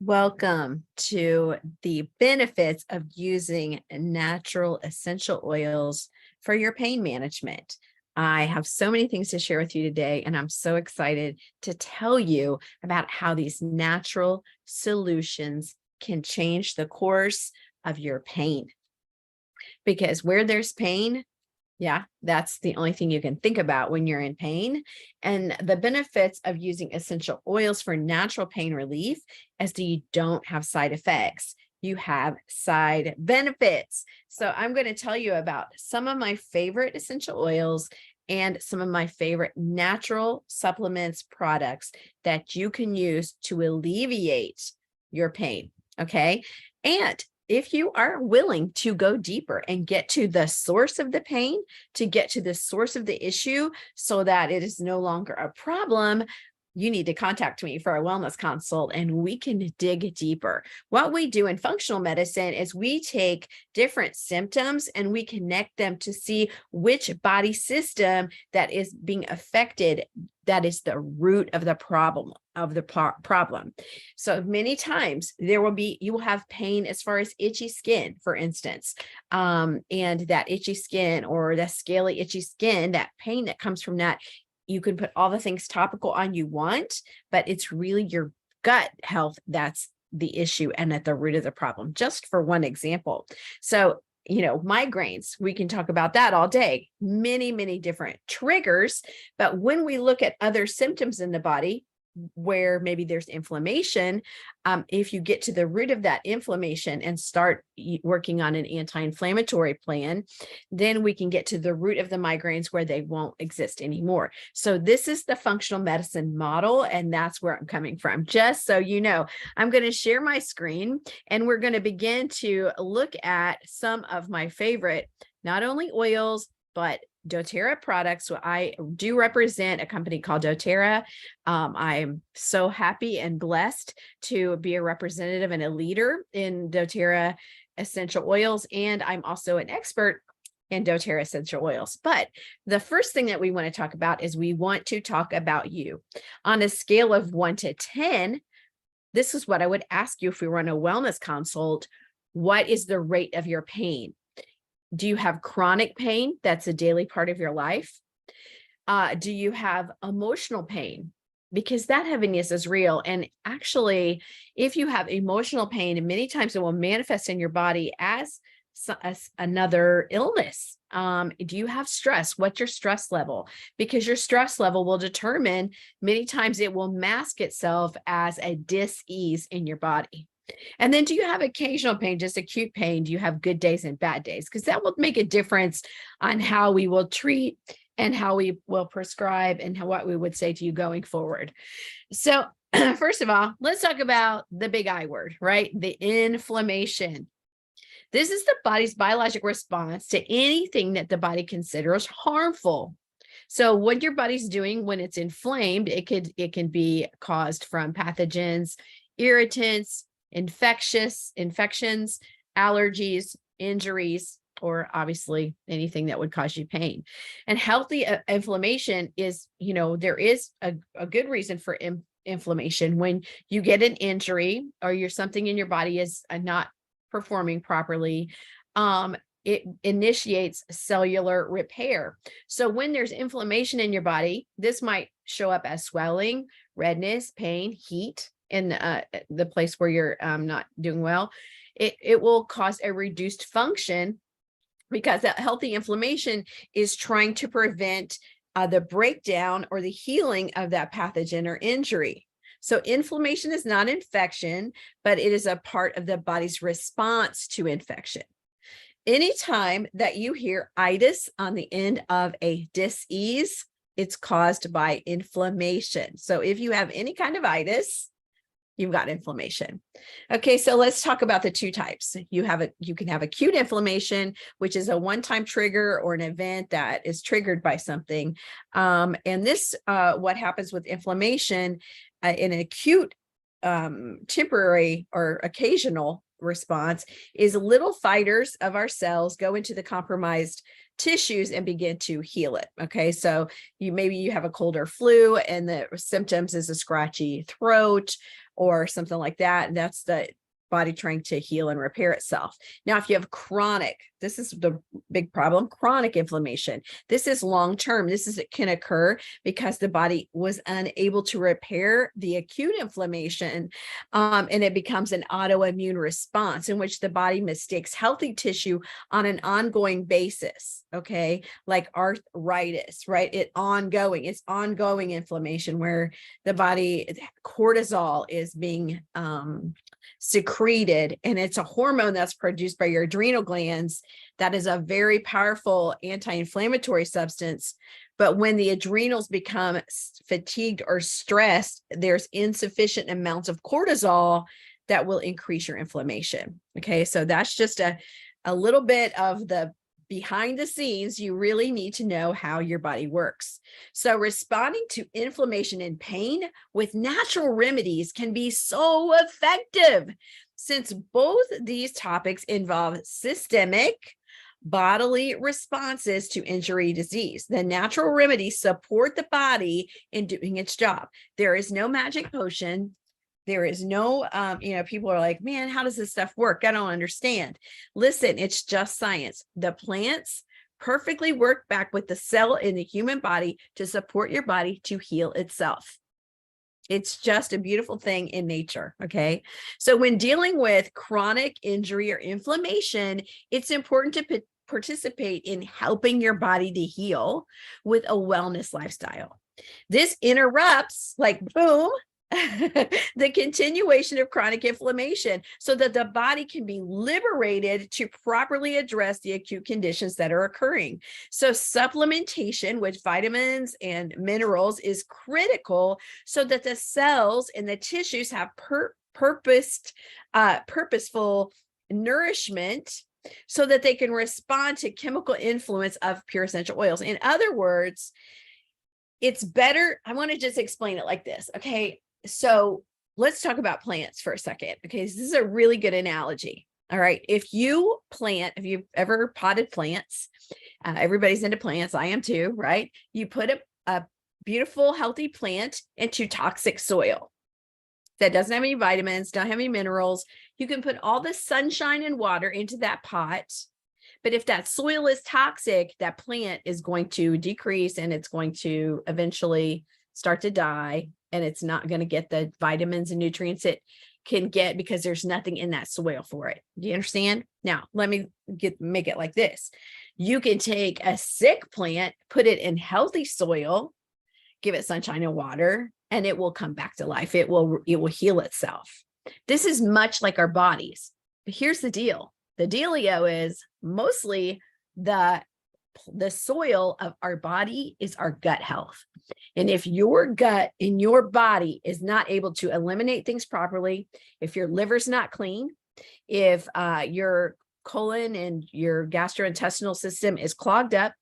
Welcome to the benefits of using natural essential oils for your pain management. I have so many things to share with you today, and I'm so excited to tell you about how these natural solutions can change the course of your pain. Because where there's pain, yeah, that's the only thing you can think about when you're in pain. And the benefits of using essential oils for natural pain relief is that you don't have side effects. You have side benefits. So I'm going to tell you about some of my favorite essential oils and some of my favorite natural supplements products that you can use to alleviate your pain. Okay. And if you are willing to go deeper and get to the source of the pain, to get to the source of the issue so that it is no longer a problem, you need to contact me for a wellness consult and we can dig deeper. What we do in functional medicine is we take different symptoms and we connect them to see which body system that is being affected, that is the root of the problem. So many times you will have pain as far as itchy skin, for instance, and that itchy skin or the scaly itchy skin, that pain that comes from that, you can put all the things topical on you want, but it's really your gut health that's the issue and at the root of the problem, just for one example. So migraines, we can talk about that all day, many different triggers. But when we look at other symptoms in the body, where maybe there's inflammation, if you get to the root of that inflammation and start working on an anti-inflammatory plan, then we can get to the root of the migraines where they won't exist anymore. So this is the functional medicine model, and that's where I'm coming from. Just so you know, I'm going to share my screen and we're going to begin to look at some of my favorite, not only oils, but doTERRA products. So I do represent a company called doTERRA. I'm so happy and blessed to be a representative and a leader in doTERRA essential oils. And I'm also an expert in doTERRA essential oils. But the first thing that we want to talk about is we want to talk about you. On a scale of 1 to 10, this is what I would ask you if we were on a wellness consult. What is the rate of your pain? Do you have chronic pain that's a daily part of your life? Do you have emotional pain? Because that heaviness is real. And actually, if you have emotional pain, many times it will manifest in your body as another illness. Do you have stress? What's your stress level? Because your stress level will determine, many times it will mask itself as a dis-ease in your body. And then do you have occasional pain, just acute pain? Do you have good days and bad days? Because that will make a difference on how we will treat and how we will prescribe and what we would say to you going forward. So first of all, let's talk about the big I word, right? The inflammation. This is the body's biologic response to anything that the body considers harmful. So what your body's doing when it's inflamed, it can be caused from pathogens, irritants, infections, allergies, injuries, or obviously anything that would cause you pain. And healthy inflammation is, there is a good reason for inflammation. When you get an injury or something in your body is not performing properly, it initiates cellular repair. So when there's inflammation in your body, this might show up as swelling, redness, pain, heat in the place where you're not doing well. It will cause a reduced function because that healthy inflammation is trying to prevent the breakdown or the healing of that pathogen or injury. So inflammation is not infection, but it is a part of the body's response to infection. Anytime that you hear itis on the end of a dis-ease, it's caused by inflammation. So if you have any kind of itis, you've got inflammation. Okay, so let's talk about the two types. You can have acute inflammation, which is a one-time trigger or an event that is triggered by something. And this, what happens with inflammation in an acute, temporary or occasional response is little fighters of our cells go into the compromised tissues and begin to heal it. Okay, so maybe you have a cold or flu and the symptoms is a scratchy throat or something like that. And that's the body trying to heal and repair itself. Now, if you have chronic, this is the big problem, chronic inflammation. This is long-term. It can occur because the body was unable to repair the acute inflammation. And it becomes an autoimmune response in which the body mistakes healthy tissue on an ongoing basis. Okay. Like arthritis, right? It's ongoing inflammation where the body cortisol is being, secreted, and it's a hormone that's produced by your adrenal glands that is a very powerful anti-inflammatory substance. But when the adrenals become fatigued or stressed, there's insufficient amounts of cortisol that will increase your inflammation. Okay, so that's just a little bit of the behind the scenes. You really need to know how your body works. So responding to inflammation and pain with natural remedies can be so effective, since both these topics involve systemic bodily responses to injury, disease. The natural remedies support the body in doing its job. There is no magic potion. There is no, people are like, man, how does this stuff work? I don't understand. Listen, it's just science. The plants perfectly work back with the cell in the human body to support your body to heal itself. It's just a beautiful thing in nature. Okay. So when dealing with chronic injury or inflammation, it's important to participate in helping your body to heal with a wellness lifestyle. This interrupts, like, boom, the continuation of chronic inflammation so that the body can be liberated to properly address the acute conditions that are occurring. So supplementation with vitamins and minerals is critical so that the cells and the tissues have purposeful nourishment so that they can respond to chemical influence of pure essential oils. In other words, it's better. I want to just explain it like this. Okay. So let's talk about plants for a second. Okay. This is a really good analogy. All right. If you've ever potted plants, everybody's into plants. I am too, right? You put a beautiful, healthy plant into toxic soil that doesn't have any vitamins, don't have any minerals. You can put all the sunshine and water into that pot. But if that soil is toxic, that plant is going to decrease and it's going to eventually start to die, and it's not going to get the vitamins and nutrients it can get because there's nothing in that soil for it. Do you understand? Now, let me make it like this. You can take a sick plant, put it in healthy soil, give it sunshine and water, and it will come back to life. It will heal itself. This is much like our bodies. But here's the deal. The dealio is mostly the soil of our body is our gut health. And if your gut in your body is not able to eliminate things properly, if your liver's not clean, if your colon and your gastrointestinal system is clogged up,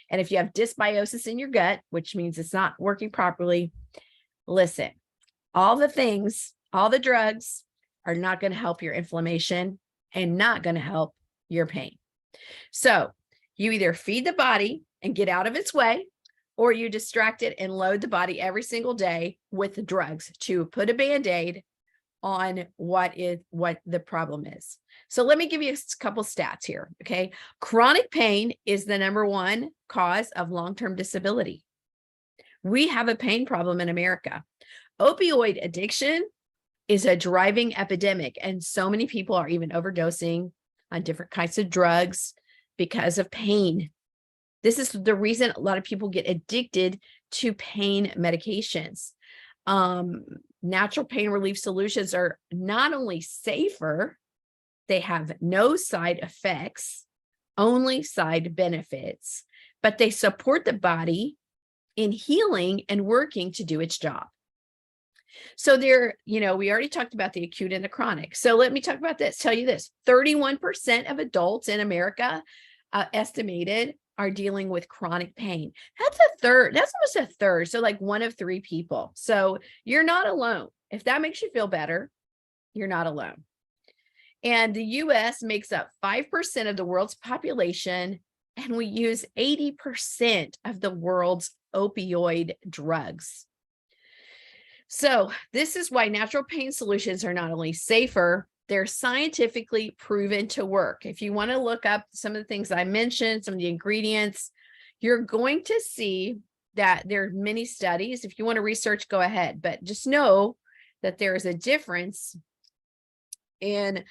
and if you have dysbiosis in your gut, which means it's not working properly, listen, all the drugs are not going to help your inflammation and not going to help your pain. So you either feed the body and get out of its way, or you distract it and load the body every single day with the drugs to put a Band-Aid on what the problem is. So let me give you a couple stats here. Okay. Chronic pain is the #1 cause of long-term disability. We have a pain problem in America. Opioid addiction is a driving epidemic, and so many people are even overdosing on different kinds of drugs because of pain. This is the reason a lot of people get addicted to pain medications. Natural pain relief solutions are not only safer, they have no side effects, only side benefits, but they support the body in healing and working to do its job. So we already talked about the acute and the chronic. So let me talk about this, tell you this, 31% of adults in America estimated are dealing with chronic pain. That's a third. That's almost a third. So like 1 of 3 people. So you're not alone. If that makes you feel better, you're not alone. And the US makes up 5% of the world's population, and we use 80% of the world's opioid drugs. So this is why natural pain solutions are not only safer, they're scientifically proven to work. If you want to look up some of the things I mentioned, some of the ingredients, you're going to see that there are many studies. If you want to research, go ahead, but just know that there is a difference in,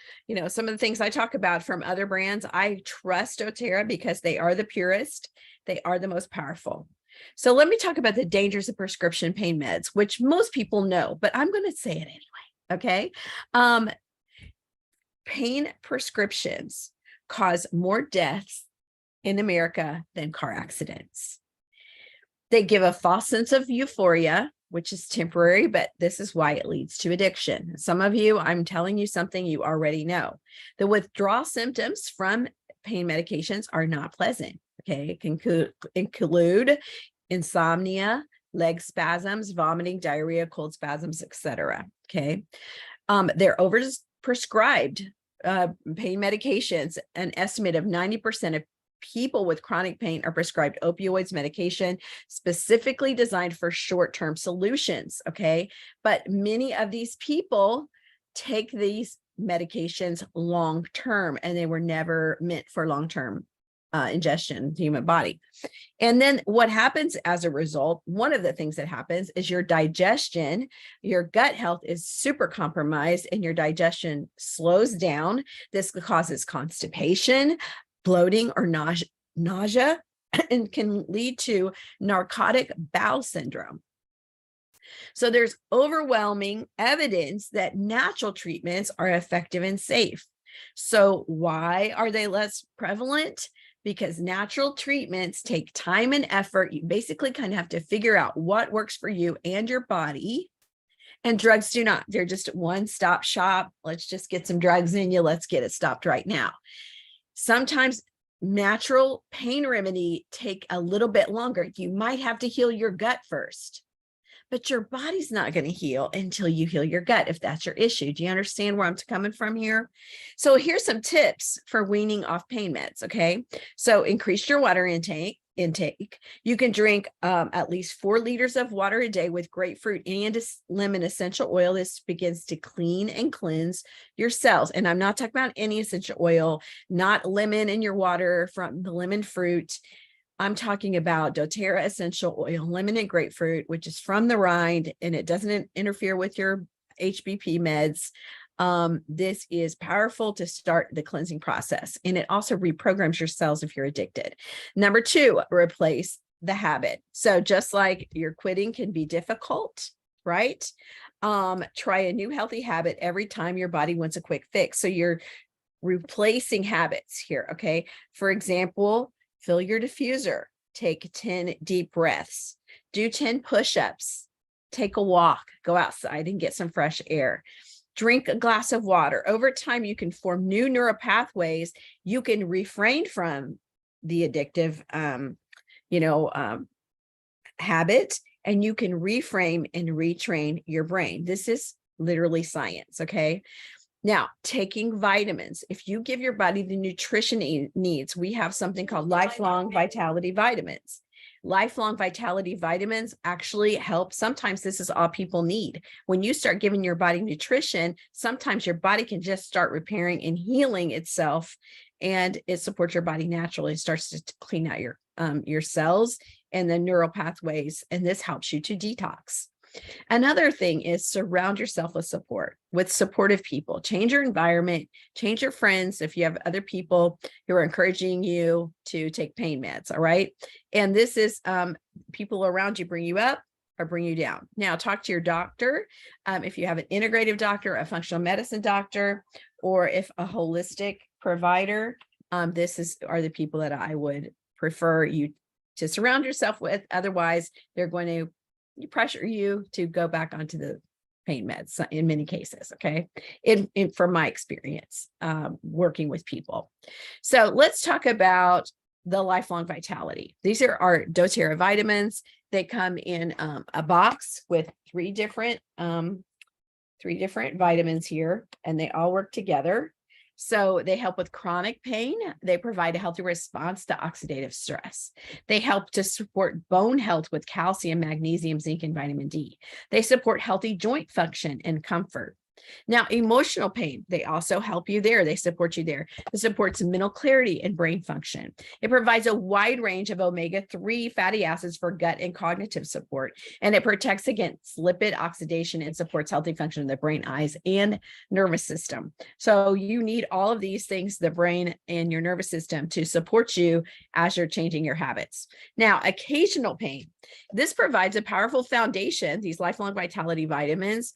some of the things I talk about from other brands. I trust doTERRA because they are the purest, they are the most powerful. So let me talk about the dangers of prescription pain meds, which most people know, but I'm going to say it anyway. Okay. Pain prescriptions cause more deaths in America than car accidents. They give a false sense of euphoria, which is temporary, but this is why it leads to addiction. Some of you, I'm telling you something you already know. The withdrawal symptoms from pain medications are not pleasant. Okay, it can include insomnia, leg spasms, vomiting, diarrhea, cold spasms, etc. Okay, they're overprescribed pain medications. An estimate of 90% of people with chronic pain are prescribed opioids medication specifically designed for short-term solutions. Okay, but many of these people take these medications long-term, and they were never meant for long-term ingestion in the human body. And then what happens as a result, one of the things that happens is your digestion, your gut health is super compromised, and your digestion slows down. This causes constipation, bloating, or nausea, and can lead to narcotic bowel syndrome. So there's overwhelming evidence that natural treatments are effective and safe. So why are they less prevalent? Because natural treatments take time and effort. You basically kind of have to figure out what works for you and your body. And drugs do not. They're just a one-stop shop. Let's just get some drugs in you. Let's get it stopped right now. Sometimes natural pain remedy take a little bit longer. You might have to heal your gut first, but your body's not going to heal until you heal your gut, if that's your issue. Do you understand where I'm coming from here? So here's some tips for weaning off pain meds. Okay, so increase your water intake. You can drink at least 4 liters of water a day with grapefruit and lemon essential oil. This begins to clean and cleanse your cells. And I'm not talking about any essential oil, not lemon in your water from the lemon fruit. I'm talking about doTERRA essential oil, lemon and grapefruit, which is from the rind, and it doesn't interfere with your HBP meds. This is powerful to start the cleansing process, and it also reprograms your cells if you're addicted. Number 2, replace the habit. So just like your quitting can be difficult, right? Try a new healthy habit every time your body wants a quick fix. So you're replacing habits here. Okay. For example, fill your diffuser, take 10 deep breaths, do 10 push-ups, take a walk, go outside and get some fresh air, drink a glass of water. Over time, you can form new neural pathways. You can refrain from the addictive, habit, and you can reframe and retrain your brain. This is literally science. Okay. Now, taking vitamins. If you give your body the nutrition it needs, we have something called lifelong vitality vitamins. Lifelong vitality vitamins actually help. Sometimes this is all people need. When you start giving your body nutrition, sometimes your body can just start repairing and healing itself, and it supports your body naturally. It starts to clean out your cells and the neural pathways, and this helps you to detox. Another thing is surround yourself with supportive people. Change your environment, change your friends if you have other people who are encouraging you to take pain meds. All right. And this is people around you bring you up or bring you down. Now, talk to your doctor. If you have an integrative doctor, a functional medicine doctor, or if a holistic provider, are the people that I would prefer you to surround yourself with. Otherwise, they're going to pressure you to go back onto the pain meds in many cases. Okay. From my experience, working with people. So let's talk about the lifelong vitality. These are our doTERRA vitamins. They come in a box with three different vitamins here, and they all work together. So they help with chronic pain. They provide a healthy response to oxidative stress. They help to support bone health with calcium, magnesium, zinc, and vitamin D. They support healthy joint function and comfort. Now, emotional pain, they also help you there. They support you there. It supports mental clarity and brain function. It provides a wide range of omega-3 fatty acids for gut and cognitive support, and it protects against lipid oxidation and supports healthy function of the brain, eyes, and nervous system. So you need all of these things, the brain and your nervous system, to support you as you're changing your habits. Now, occasional pain. This provides a powerful foundation, these lifelong vitality vitamins,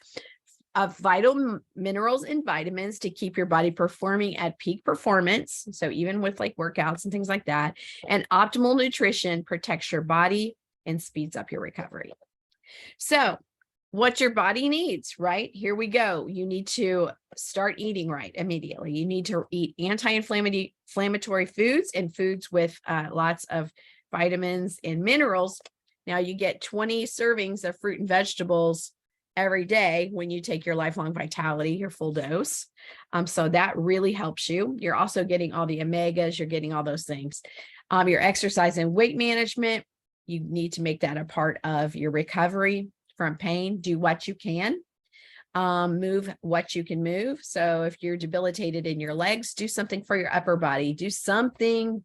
of vital minerals and vitamins to keep your body performing at peak performance. So even with like workouts and things like that, and optimal nutrition protects your body and speeds up your recovery. So what your body needs, right? Here we go. You need to start eating right immediately. You need to eat anti-inflammatory foods and foods with lots of vitamins and minerals. Now you get 20 servings of fruit and vegetables every day when you take your lifelong vitality, your full dose. So that really helps you. You're also getting all the omegas, you're getting all those things. Your exercise and weight management, you need to make that a part of your recovery from pain. Do what you can. Move what you can move. So if you're debilitated in your legs, do something for your upper body. Do something,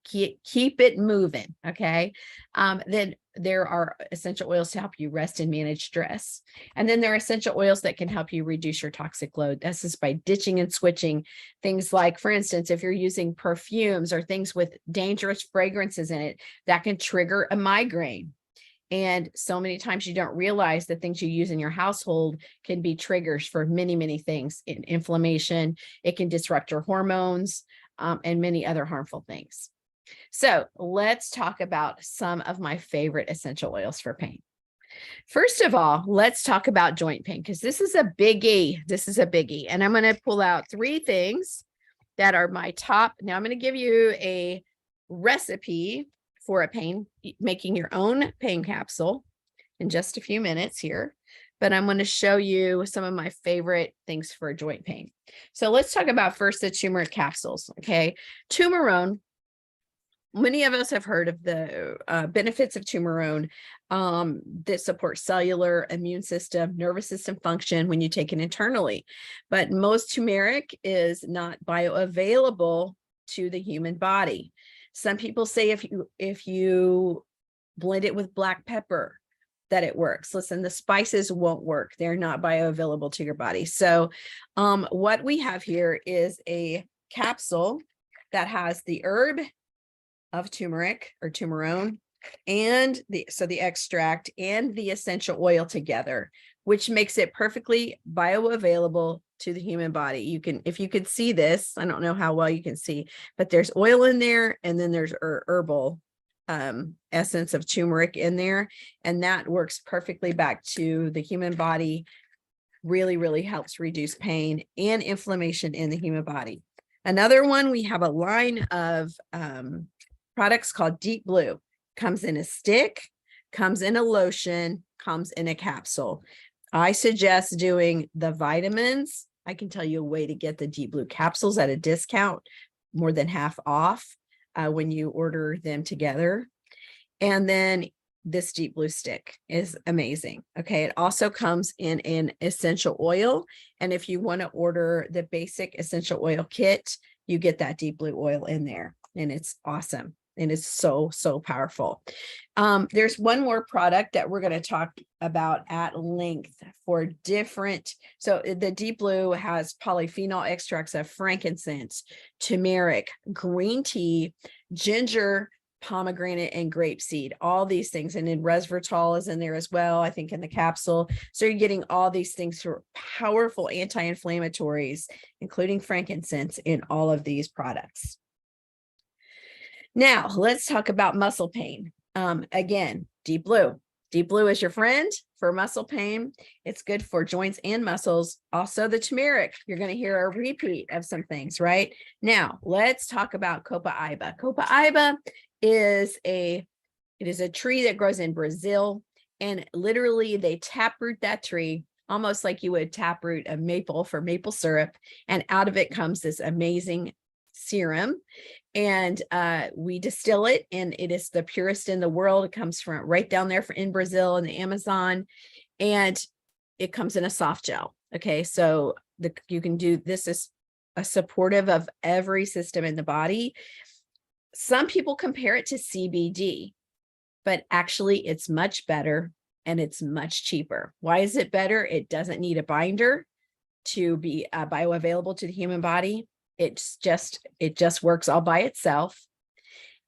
keep it moving. Okay. Then there are essential oils to help you rest and manage stress. And then there are essential oils that can help you reduce your toxic load. This is by ditching and switching things like, for instance, if you're using perfumes or things with dangerous fragrances in it, that can trigger a migraine. And so many times you don't realize the things you use in your household can be triggers for many, many things. Inflammation, it can disrupt your hormones, and many other harmful things. So let's talk about some of my favorite essential oils for pain. First of all, let's talk about joint pain, because this is a biggie. This is a biggie. And I'm going to pull out 3 things that are my top. Now I'm going to give you a recipe for making your own pain capsule in just a few minutes here. But I'm going to show you some of my favorite things for joint pain. So let's talk about first the turmeric capsules. Okay. Turmerone. Many of us have heard of the benefits of turmerone that support cellular, immune system, nervous system function when you take it internally. But most turmeric is not bioavailable to the human body. Some people say if you blend it with black pepper, that it works. Listen, the spices won't work. They're not bioavailable to your body. So what we have here is a capsule that has the herb of turmeric or turmerone and the extract and the essential oil together, which makes it perfectly bioavailable to the human body. If you could see this, I don't know how well you can see, but there's oil in there, and then there's herbal essence of turmeric in there, and that works perfectly back to the human body. Really, really helps reduce pain and inflammation in the human body. Another one, we have a line of products called Deep Blue. Comes in a stick, comes in a lotion, comes in a capsule. I suggest doing the vitamins. I can tell you a way to get the Deep Blue capsules at a discount, more than half off when you order them together. And then this Deep Blue stick is amazing. Okay. It also comes in an essential oil. And if you want to order the basic essential oil kit, you get that Deep Blue oil in there, and it's awesome. And it's so, so powerful. There's one more product that we're going to talk about at length for different. So the Deep Blue has polyphenol extracts of frankincense, turmeric, green tea, ginger, pomegranate, and grapeseed, all these things. And then resveratrol is in there as well, I think, in the capsule. So you're getting all these things for powerful anti-inflammatories, including frankincense, in all of these products. Now, let's talk about muscle pain. Again, Deep Blue. Deep Blue is your friend for muscle pain. It's good for joints and muscles. Also, the turmeric. You're going to hear a repeat of some things, right? Now, let's talk about Copaiba. Copaiba is a tree that grows in Brazil, and literally they taproot that tree almost like you would taproot a maple for maple syrup. And out of it comes this amazing serum. And we distill it, and it is the purest in the world. It comes from right down there in Brazil in the Amazon, and it comes in a soft gel. Okay, so you can do this is a supportive of every system in the body. Some people compare it to CBD, but actually it's much better and it's much cheaper. Why is it better? It doesn't need a binder to be bioavailable to the human body. It just works all by itself.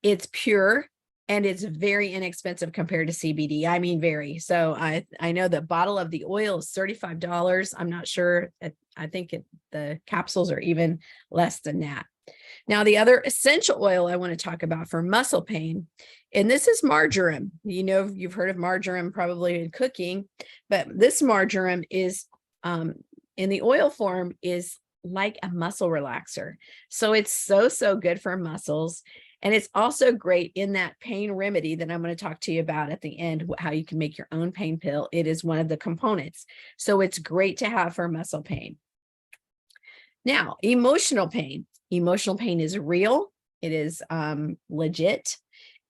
It's pure and it's very inexpensive compared to CBD. I mean, very. So I know the bottle of the oil is $35. I'm not sure. I think the capsules are even less than that. Now, the other essential oil I want to talk about for muscle pain, and this is marjoram. You know, you've heard of marjoram probably in cooking, but this marjoram is in the oil form is like a muscle relaxer. So it's so good for muscles. And it's also great in that pain remedy that I'm going to talk to you about at the end, how you can make your own pain pill. It is one of the components. So it's great to have for muscle pain. Now, emotional pain. Emotional pain is real. It is legit.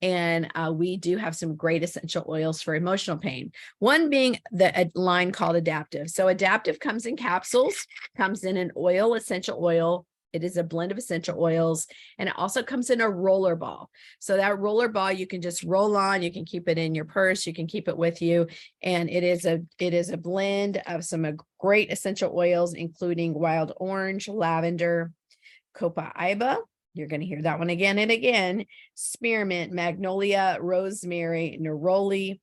And we do have some great essential oils for emotional pain. One being the line called Adaptive. So Adaptive comes in capsules, comes in an oil, essential oil. It is a blend of essential oils, and it also comes in a roller ball. So that roller ball you can just roll on, you can keep it in your purse, you can keep it with you. And it is a blend of some great essential oils, including wild orange, lavender, copaiba. You're going to hear that one again and again. Spearmint, magnolia, rosemary, neroli,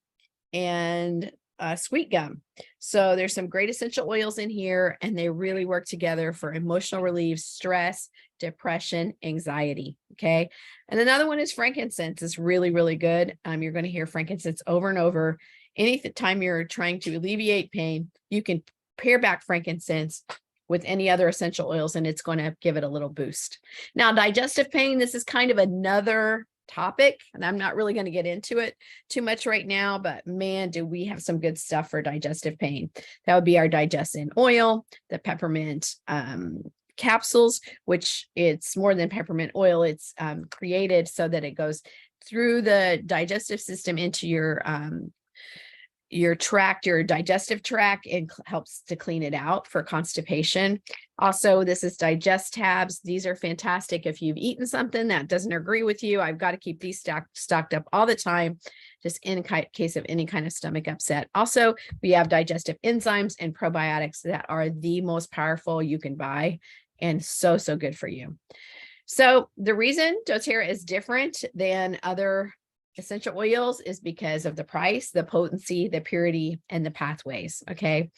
and sweet gum. So there's some great essential oils in here, and they really work together for emotional relief, stress, depression, anxiety. Okay. And another one is frankincense. It's really good. You're going to hear frankincense over and over. Any time you're trying to alleviate pain, you can pair back frankincense with any other essential oils, and it's going to give it a little boost. Now, digestive pain, this is kind of another topic, and I'm not really going to get into it too much right now, but man, do we have some good stuff for digestive pain. That would be our Digestin oil, the peppermint capsules, which it's more than peppermint oil. It's created so that it goes through the digestive system into your digestive tract, and helps to clean it out for constipation. Also, this is digest tabs. These are fantastic if you've eaten something that doesn't agree with you. I've got to keep these stocked up all the time, just in case of any kind of stomach upset. Also, we have digestive enzymes and probiotics that are the most powerful you can buy, and so good for you. So the reason doTERRA is different than other essential oils is because of the price, the potency, the purity, and the pathways. Okay.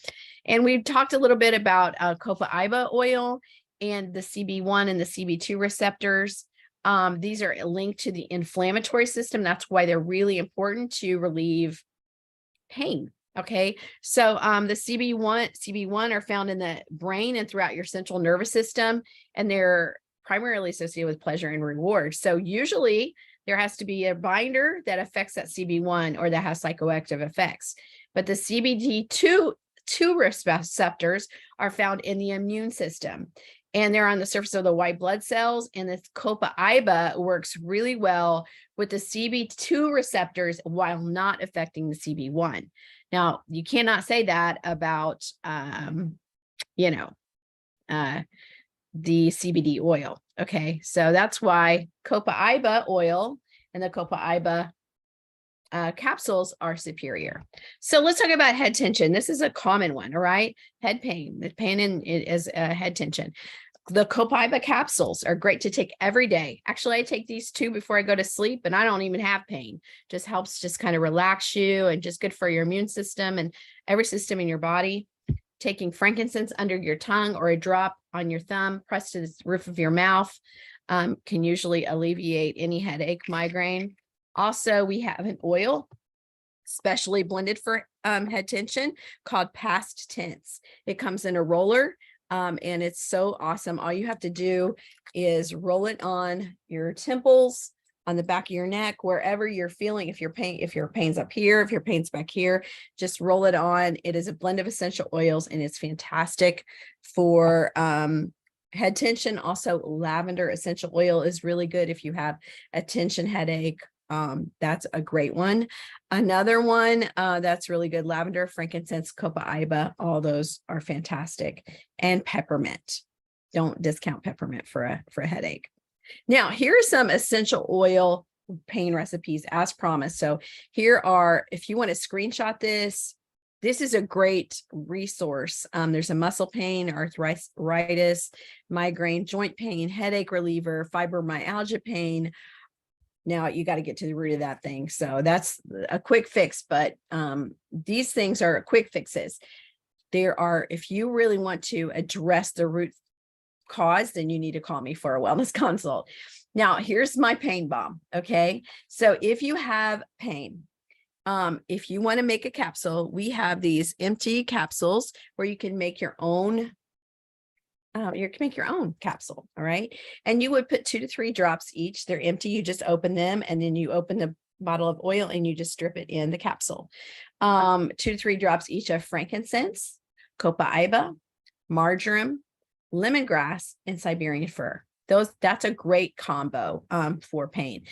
And we've talked a little bit about copaiba oil and the CB1 and the CB2 receptors. These are linked to the inflammatory system. That's why they're really important to relieve pain. Okay. So the CB1 are found in the brain and throughout your central nervous system, and they're primarily associated with pleasure and reward. So usually there has to be a binder that affects that CB1 or that has psychoactive effects. But the CBD2 receptors are found in the immune system, and they're on the surface of the white blood cells. And this copaiba works really well with the CB2 receptors while not affecting the CB1. Now, you cannot say that about, the CBD oil. Okay, so that's why copaiba oil and the copaiba capsules are superior. So let's talk about head tension. This is a common one, all right? Head pain. The pain is head tension. The copaiba capsules are great to take every day. Actually, I take these 2 before I go to sleep, and I don't even have pain. Just helps just kind of relax you, and just good for your immune system and every system in your body. Taking frankincense under your tongue or a drop on your thumb, pressed to the roof of your mouth, can usually alleviate any headache, migraine. Also, we have an oil specially blended for head tension called Past Tense. It comes in a roller, and it's so awesome. All you have to do is roll it on your temples, on the back of your neck, wherever you're feeling. If your pain's up here, if your pain's back here, just roll it on. It is a blend of essential oils, and it's fantastic for head tension. Also, lavender essential oil is really good if you have a tension headache. That's a great one. Another one that's really good: lavender, frankincense, copaiba. All those are fantastic. And peppermint. Don't discount peppermint for a headache. Now, here are some essential oil pain recipes as promised. So here are, if you want to screenshot this, this is a great resource. There's a muscle pain, arthritis, migraine, joint pain, headache reliever, fibromyalgia pain. Now you got to get to the root of that thing. So that's a quick fix, but these things are quick fixes. There are, if you really want to address the root cause, then you need to call me for a wellness consult. Now, here's my pain bomb. Okay. So if you have pain, if you want to make a capsule, we have these empty capsules where you can make your own. You can make your own capsule. All right. And you would put 2 to 3 drops each. They're empty. You just open them, and then you open the bottle of oil and you just strip it in the capsule. 2 to 3 drops each of frankincense, copaiba, marjoram, lemongrass, and Siberian fir. That's a great combo for pain.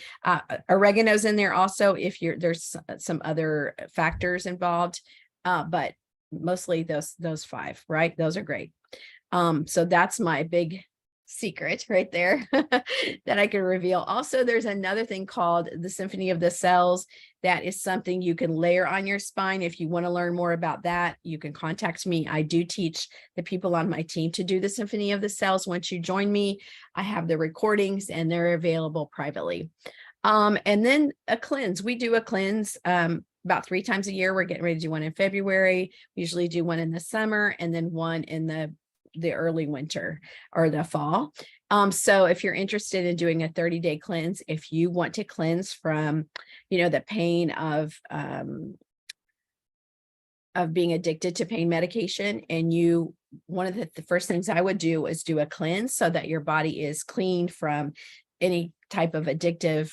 Oregano's in there also if there's some other factors involved, but mostly those 5, right? Those are great. So that's my big secret right there that I can reveal. Also, there's another thing called the Symphony of the Cells. That is something you can layer on your spine. If you want to learn more about that, you can contact me. I do teach the people on my team to do the Symphony of the Cells. Once you join me, I have the recordings and they're available privately. And then a cleanse. We do a cleanse about 3 times a year. We're getting ready to do one in February. We usually do one in the summer and then one in the early winter or the fall. So if you're interested in doing a 30-day cleanse, if you want to cleanse from, the pain of being addicted to pain medication, and one of the first things I would do is do a cleanse so that your body is clean from any type of addictive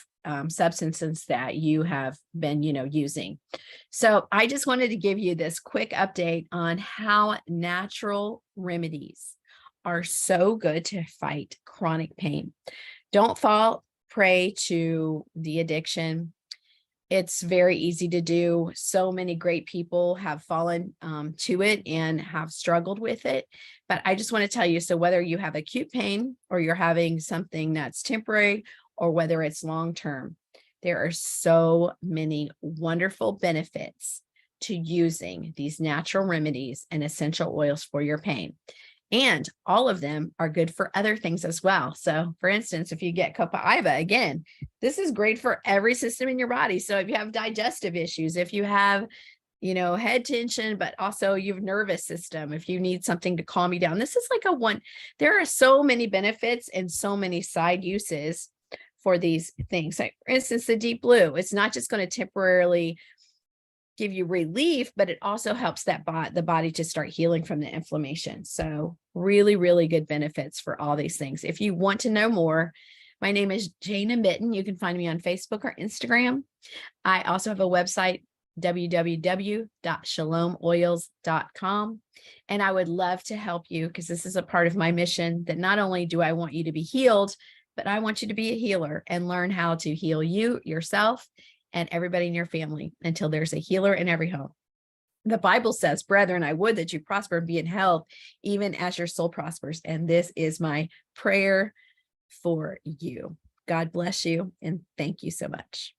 substances that you have been, using. So I just wanted to give you this quick update on how natural remedies are so good to fight chronic pain. Don't fall prey to the addiction. It's very easy to do. So many great people have fallen to it and have struggled with it. But I just want to tell you, so whether you have acute pain or you're having something that's temporary, or whether it's long-term, there are so many wonderful benefits to using these natural remedies and essential oils for your pain. And all of them are good for other things as well. So for instance, if you get copaiba, again, this is great for every system in your body. So if you have digestive issues, if you have, head tension, but also your nervous system, if you need something to calm you down, this is like there are so many benefits and so many side uses for these things. Like for instance, the deep blue, it's not just going to temporarily give you relief, but it also helps the body to start healing from the inflammation. So really, really good benefits for all these things. If you want to know more, my name is Jana Mitten. You can find me on Facebook or Instagram. I also have a website, www.shalomoils.com. And I would love to help you, because this is a part of my mission, that not only do I want you to be healed, but I want you to be a healer and learn how to heal you, yourself, and everybody in your family until there's a healer in every home. The Bible says, brethren, I would that you prosper and be in health, even as your soul prospers. And this is my prayer for you. God bless you. And thank you so much.